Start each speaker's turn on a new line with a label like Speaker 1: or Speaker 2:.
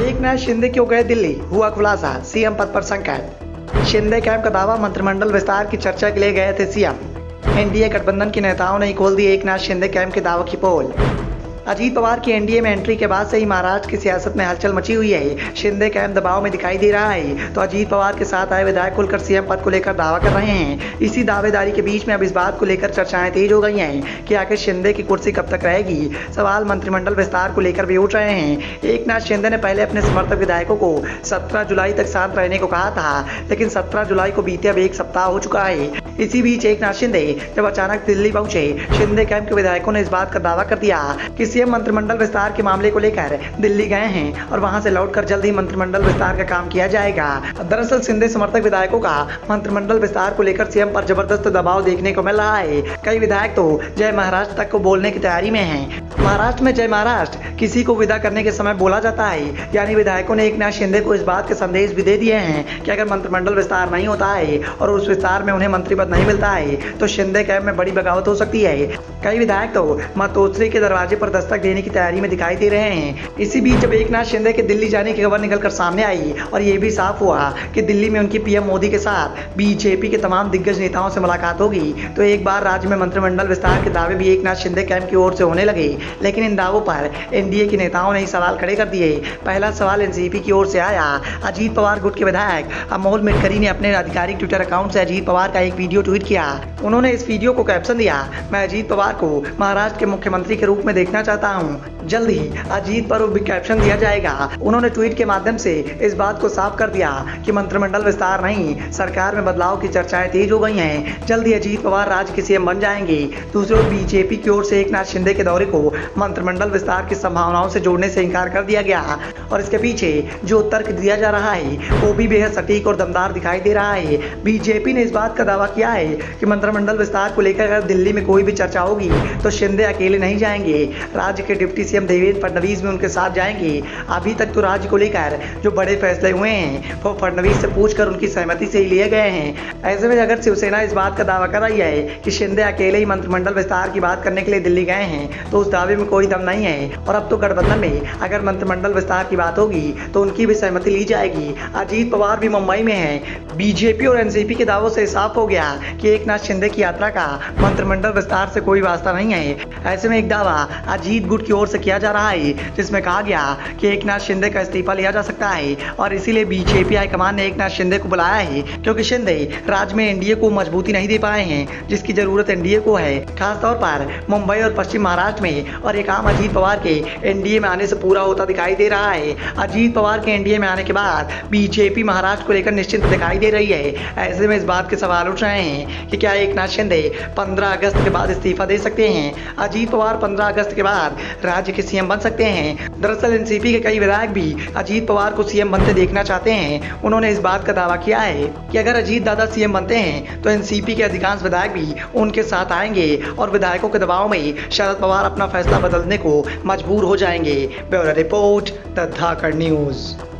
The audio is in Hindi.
Speaker 1: एकनाथ शिंदे क्यों गए दिल्ली, हुआ खुलासा, सीएम पद पर संकट। शिंदे कैंप का दावा, मंत्रिमंडल विस्तार की चर्चा के लिए गए थे सीएम। एनडीए गठबंधन के नेताओं ने खोल दी एकनाथ शिंदे कैंप के दावों की पोल। अजीत पवार की एनडीए में एंट्री के बाद से ही महाराष्ट्र की सियासत में हलचल मची हुई है। शिंदे कैंप दबाव में दिखाई दे रहा है तो अजीत पवार के साथ आए विधायक खुलकर सीएम पद को लेकर दावा कर रहे हैं। इसी दावेदारी के बीच में अब इस बात को लेकर चर्चाएं तेज हो गई हैं कि आखिर शिंदे की कुर्सी कब तक रहेगी। सवाल मंत्रिमंडल विस्तार को लेकर भी उठ रहे हैं। एकनाथ शिंदे ने पहले अपने समर्थक विधायकों को 17 जुलाई तक शांत रहने को कहा था, लेकिन 17 जुलाई को बीते अब एक सप्ताह हो चुका है। इसी बीच एकनाथ शिंदे जब अचानक दिल्ली पहुंचे, शिंदे कैंप के विधायकों ने इस बात का दावा कर दिया कि सीएम मंत्रिमंडल विस्तार के मामले को लेकर दिल्ली गए हैं और वहां से लौटकर जल्द ही मंत्रिमंडल विस्तार का काम किया जाएगा। दरअसल शिंदे समर्थक विधायकों का मंत्रिमंडल विस्तार को लेकर सीएम पर जबरदस्त दबाव देखने को मिल रहा है। कई विधायक तो जय महाराष्ट्र तक को बोलने की तैयारी में हैं। महाराष्ट्र में जय महाराष्ट्र किसी को विदा करने के समय बोला जाता है, यानी विधायकों ने एकनाथ शिंदे को इस बात के संदेश भी दे दिए हैं कि अगर मंत्रिमंडल विस्तार नहीं होता है और उस विस्तार में उन्हें मंत्री पद नहीं मिलता है तो शिंदे कैंप में बड़ी बगावत हो सकती है। कई विधायक तो मतोसरी के दरवाजे पर दस्तक देने की तैयारी में दिखाई दे रहे हैं। इसी बीच जब एकनाथ शिंदे के दिल्ली जाने की खबर निकलकर सामने आई और ये भी साफ हुआ कि दिल्ली में उनकी पीएम मोदी के साथ बीजेपी के तमाम दिग्गज नेताओं से मुलाकात होगी, तो एक बार राज्य में मंत्रिमंडल विस्तार के दावे भी एकनाथ शिंदे कैंप की ओर से होने लगे। लेकिन इन दावों पर एनडीए के नेताओं ने ही सवाल खड़े कर दिए। पहला सवाल एनसीपी की ओर से आया। अजीत पवार गुट के विधायक अमोल मिटकरी ने अपने आधिकारिक ट्विटर अकाउंट से अजीत पवार का एक वीडियो ट्वीट किया। उन्होंने इस वीडियो को कैप्शन दिया, मैं अजीत पवार को महाराष्ट्र के मुख्यमंत्री के रूप में देखना चाहता हूं। जल्द ही अजीत पर भी कैप्शन दिया जाएगा। उन्होंने ट्वीट के माध्यम से इस बात को साफ कर दिया कि मंत्रिमंडल विस्तार नहीं, सरकार में बदलाव की चर्चाएं तेज हो गई हैं। जल्द ही अजीत पवार राज्य के सीएम बन जाएंगे। दूसरी ओर बीजेपी की ओर से एकनाथ शिंदे के दौरे को मंत्रिमंडल विस्तार की संभावनाओं से जोड़ने से इंकार कर दिया गया और इसके पीछे जो तर्क दिया जा रहा है वो भी बेहद सटीक और दमदार दिखाई दे रहा है। बीजेपी ने इस बात का दावा किया है कि मंत्रिमंडल विस्तार को लेकर अगर दिल्ली में कोई भी चर्चा होगी तो शिंदे अकेले नहीं जाएंगे, राज्य के डिप्टी सीएम देवेंद्र फडणवीस भी उनके साथ जाएंगे। अभी तक तो राज्य को लेकर जो बड़े फैसले हुए हैं वो फडणवीस से पूछकर उनकी सहमति से ही लिए गए हैं। ऐसे में अगर शिवसेना इस बात का दावा कर रही है कि शिंदे अकेले ही मंत्रिमंडल विस्तार की बात करने के लिए दिल्ली गए हैं तो उस दावे में कोई दम नहीं है। और अब तो गठबंधन में अगर मंत्रिमंडल विस्तार की बात होगी तो उनकी भी सहमति ली जाएगी। अजीत पवार भी मुंबई में है। बीजेपी और एनसीपी के दावों से साफ हो गया कि एकनाथ शिंदे की यात्रा का मंत्रिमंडल विस्तार से कोई वास्ता नहीं है। ऐसे में एक दावा अजीत गुट की ओर से किया जा रहा है जिसमें कहा गया कि एकनाथ शिंदे का इस्तीफा लिया जा सकता है और इसीलिए बीजेपी हाईकमान ने एकनाथ शिंदे को बुलाया है, क्योंकि शिंदे राज्य में एनडीए को मजबूती नहीं दे पाए हैं जिसकी जरूरत एनडीए को है, खासतौर पर मुंबई और पश्चिम महाराष्ट्र में। और ये काम अजीत पवार के एनडीए में आने से पूरा होता दिखाई दे रहा है। अजीत पवार के एनडीए में आने के बाद बीजेपी महाराष्ट्र को लेकर निश्चिंत दिखाई दे रही है। ऐसे में इस बात के सवाल उठ रहे हैं कि क्या एकनाथ शिंदे 15 अगस्त के बाद इस्तीफा दे सकते हैं। अजीत पवार 15 अगस्त के बाद राज्य के सीएम बन सकते हैं। दरअसल एनसीपी के कई विधायक भी अजीत पवार को सीएम बनते देखना चाहते हैं। उन्होंने इस बात का दावा किया है कि अगर अजीत दादा सीएम बनते हैं तो एनसीपी के अधिकांश विधायक भी उनके साथ आएंगे और विधायकों के दबाव में शरद पवार अपना फैसला बदलने को मजबूर हो जाएंगे। Bureau report, the Dhakad news.